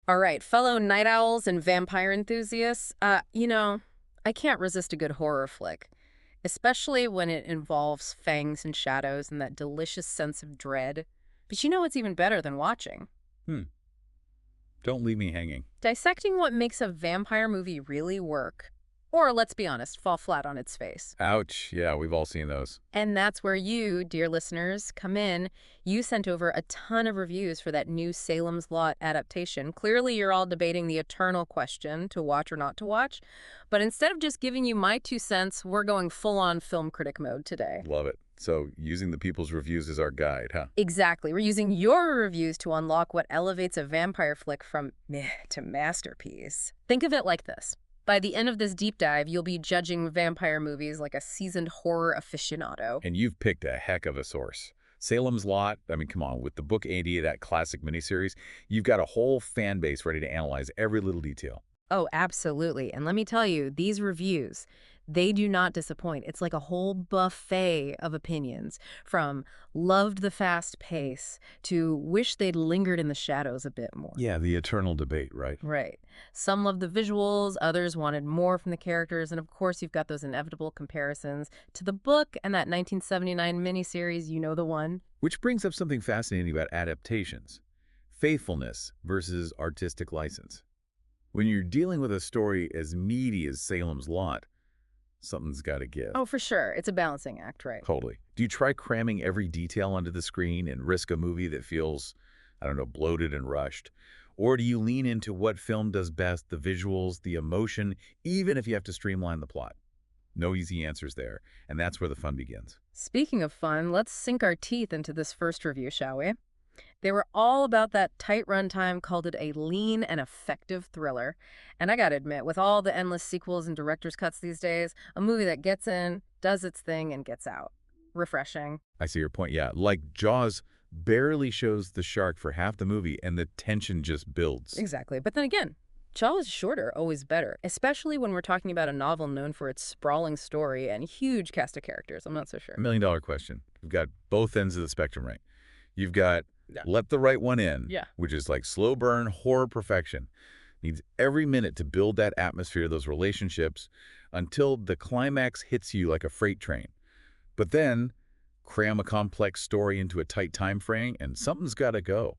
All right, fellow night owls and vampire enthusiasts, I can't resist a good horror flick, especially when it involves fangs and shadows and that delicious sense of dread. But you know what's even better than watching? Hmm. Don't leave me hanging. Dissecting what makes a vampire movie really work. Or, let's be honest, fall flat on its face. Ouch. Yeah, we've all seen those. And that's where you, dear listeners, come in. You sent over a ton of reviews for that new Salem's Lot adaptation. Clearly, you're all debating the eternal question, to watch or not to watch. But instead of just giving you my 2 cents, we're going full-on film critic mode today. Love it. So, using the people's reviews as our guide, huh? Exactly. We're using your reviews to unlock what elevates a vampire flick from meh to masterpiece. Think of it like this. By the end of this deep dive, you'll be judging vampire movies like a seasoned horror aficionado. And you've picked a heck of a source. Salem's Lot, I mean, come on, with the book 80, that classic miniseries, you've got a whole fan base ready to analyze every little detail. Oh, absolutely. And let me tell you, these reviews, they do not disappoint. It's like a whole buffet of opinions, from loved the fast pace to wish they'd lingered in the shadows a bit more. Yeah, the eternal debate, right? Right. Some love the visuals, others wanted more from the characters, and of course you've got those inevitable comparisons to the book and that 1979 miniseries, you know the one. Which brings up something fascinating about adaptations. Faithfulness versus artistic license. When you're dealing with a story as meaty as Salem's Lot, something's got to give. Oh, for sure. It's a balancing act, right? Totally. Do you try cramming every detail onto the screen and risk a movie that feels, I don't know, bloated and rushed? Or do you lean into what film does best, the visuals, the emotion, even if you have to streamline the plot? No easy answers there, and that's where the fun begins. Speaking of fun, let's sink our teeth into this first review, shall we? They were all about that tight runtime, called it a lean and effective thriller. And I gotta admit, with all the endless sequels and director's cuts these days, a movie that gets in, does its thing, and gets out. Refreshing. I see your point, yeah. Like Jaws barely shows the shark for half the movie, and the tension just builds. Exactly. But then again, Jaws shorter, always better, especially when we're talking about a novel known for its sprawling story and huge cast of characters. I'm not so sure. $1 million question. You've got both ends of the spectrum, right? You've got Yeah. Let the Right One In, Yeah. which is like slow burn horror perfection. Needs every minute to build that atmosphere, those relationships, until the climax hits you like a freight train. But then cram a complex story into a tight time frame, and something's got to go.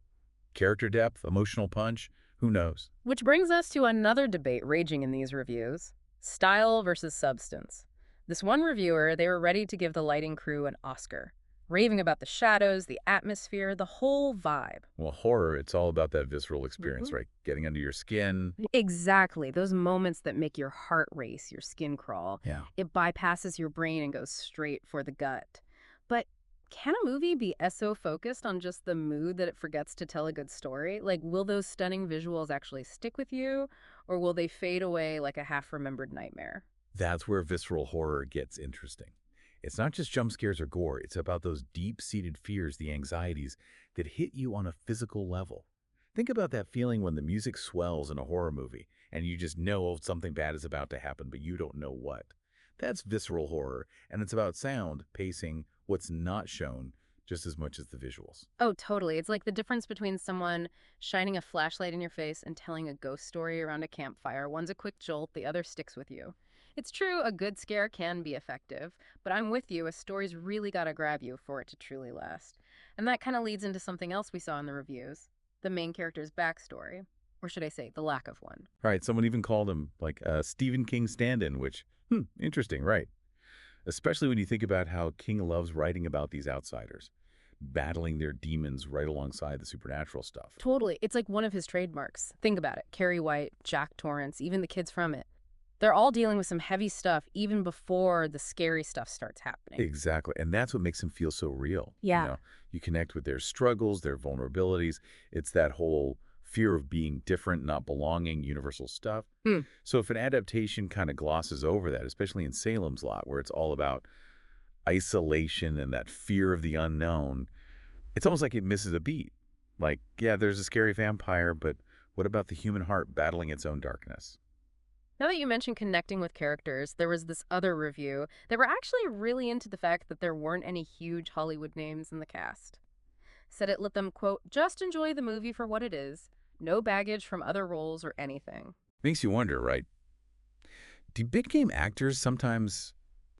Character depth, emotional punch, who knows? Which brings us to another debate raging in these reviews: style versus substance. This one reviewer, they were ready to give the lighting crew an Oscar, raving about the shadows, the atmosphere, the whole vibe. Well, horror, it's all about that visceral experience, Mhm. right? Getting under your skin. Exactly. Those moments that make your heart race, your skin crawl. Yeah. It bypasses your brain and goes straight for the gut. But can a movie be so focused on just the mood that it forgets to tell a good story? Like, will those stunning visuals actually stick with you, or will they fade away like a half-remembered nightmare? That's where visceral horror gets interesting. It's not just jump scares or gore. It's about those deep-seated fears, the anxieties that hit you on a physical level. Think about that feeling when the music swells in a horror movie and you just know something bad is about to happen, but you don't know what. That's visceral horror, and it's about sound, pacing, what's not shown, just as much as the visuals. Oh, totally. It's like the difference between someone shining a flashlight in your face and telling a ghost story around a campfire. One's a quick jolt, the other sticks with you. It's true, a good scare can be effective, but I'm with you, a story's really gotta grab you for it to truly last. And that kind of leads into something else we saw in the reviews: the main character's backstory. Or should I say, the lack of one. All right, someone even called him like a Stephen King stand-in, which, interesting, right? Especially when you think about how King loves writing about these outsiders, battling their demons right alongside the supernatural stuff. Totally. It's like one of his trademarks. Think about it. Carrie White, Jack Torrance, even the kids from it. They're all dealing with some heavy stuff even before the scary stuff starts happening. Exactly, and that's what makes them feel so real. Yeah. You connect with their struggles, their vulnerabilities. It's that whole fear of being different, not belonging, universal stuff. Hmm. So if an adaptation kind of glosses over that, especially in Salem's Lot, where it's all about isolation and that fear of the unknown, it's almost like it misses a beat. Like, yeah, there's a scary vampire, but what about the human heart battling its own darkness? Now that you mentioned connecting with characters, there was this other review. They were actually really into the fact that there weren't any huge Hollywood names in the cast. Said it let them, quote, just enjoy the movie for what it is. No baggage from other roles or anything. Makes you wonder, right? Do big game actors sometimes,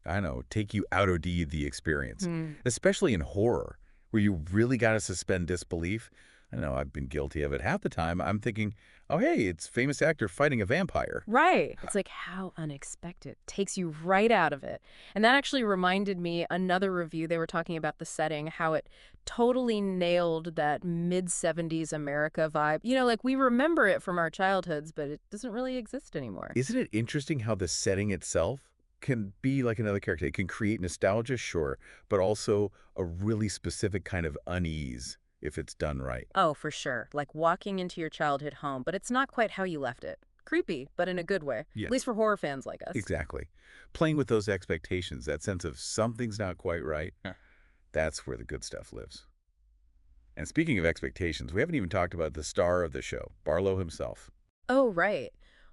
I don't know, take you out of the experience, Hmm. especially in horror, where you really got to suspend disbelief? I know I've been guilty of it. Half the time, I'm thinking, oh, hey, it's famous actor fighting a vampire. Right. It's like how unexpected. Takes you right out of it. And that actually reminded me another review. They were talking about the setting, how it totally nailed that mid-70s America vibe. Like we remember it from our childhoods, but it doesn't really exist anymore. Isn't it interesting how the setting itself can be like another character? It can create nostalgia, sure, but also a really specific kind of unease if it's done right. Oh, for sure. Like walking into your childhood home, but it's not quite how you left it. Creepy, but in a good way. At Yes, least for horror fans like us. exactly. Playing with those expectations, that sense of something's not quite right, that's where the good stuff lives. And speaking of expectations, we haven't even talked about the star of the show, Barlow himself. Oh, right.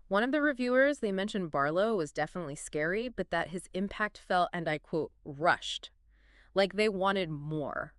One of the reviewers, they mentioned Barlow was definitely scary, but that his impact felt, and I quote, rushed. Like they wanted more.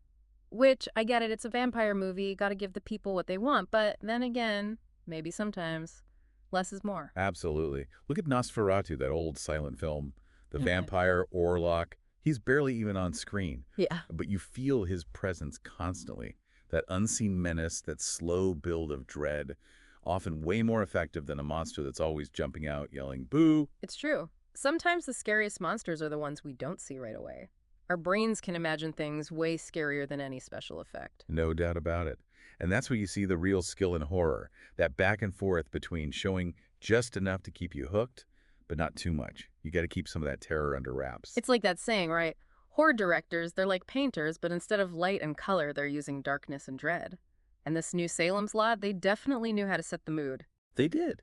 Which, I get it, it's a vampire movie, gotta give the people what they want, but then again, maybe sometimes less is more. Absolutely. Look at Nosferatu, that old silent film. The vampire, Orlok, he's barely even on screen, Yeah. but you feel his presence constantly. That unseen menace, that slow build of dread, often way more effective than a monster that's always jumping out, yelling, boo. It's true. Sometimes the scariest monsters are the ones we don't see right away. Our brains can imagine things way scarier than any special effect. No doubt about it. And that's where you see the real skill in horror, that back and forth between showing just enough to keep you hooked, but not too much. You got to keep some of that terror under wraps. It's like that saying, right? Horror directors, they're like painters, but instead of light and color, they're using darkness and dread. And this new Salem's Lot, they definitely knew how to set the mood. They did.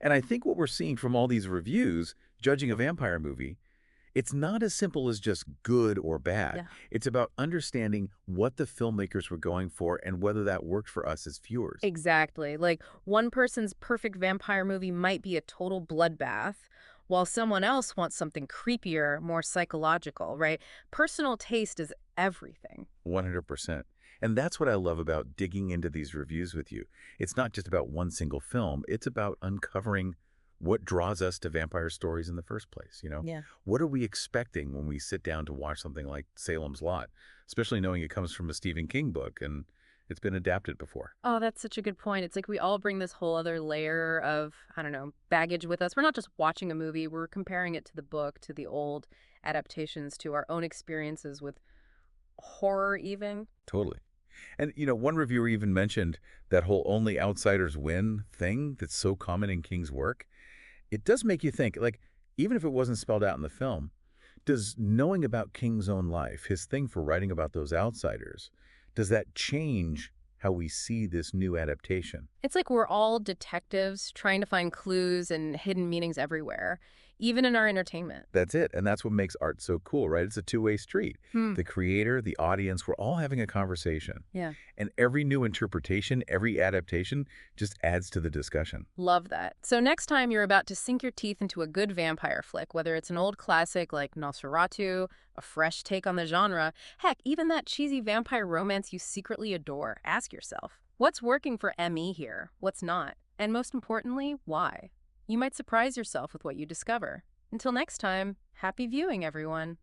And I think what we're seeing from all these reviews, judging a vampire movie, it's not as simple as just good or bad. Yeah. It's about understanding what the filmmakers were going for and whether that worked for us as viewers. Exactly. Like one person's perfect vampire movie might be a total bloodbath, while someone else wants something creepier, more psychological, right? Personal taste is everything. 100%. And that's what I love about digging into these reviews with you. It's not just about one single film, it's about uncovering what draws us to vampire stories in the first place. Yeah. What are we expecting when we sit down to watch something like Salem's Lot, especially knowing it comes from a Stephen King book and it's been adapted before? Oh, that's such a good point. It's like we all bring this whole other layer of, I don't know, baggage with us. We're not just watching a movie, we're comparing it to the book, to the old adaptations, to our own experiences with horror, even. Totally. And one reviewer even mentioned that whole only outsiders win thing that's so common in King's work. It does make you think, like, even if it wasn't spelled out in the film, does knowing about King's own life, his thing for writing about those outsiders, does that change how we see this new adaptation? It's like we're all detectives trying to find clues and hidden meanings everywhere, even in our entertainment. That's it. And that's what makes art so cool, right? It's a two-way street. Hmm. The creator, the audience, we're all having a conversation. Yeah. And every new interpretation, every adaptation just adds to the discussion. Love that. So next time you're about to sink your teeth into a good vampire flick, whether it's an old classic like Nosferatu, a fresh take on the genre, heck, even that cheesy vampire romance you secretly adore, ask yourself, what's working for ME here? What's not? And most importantly, why? You might surprise yourself with what you discover. Until next time, happy viewing, everyone.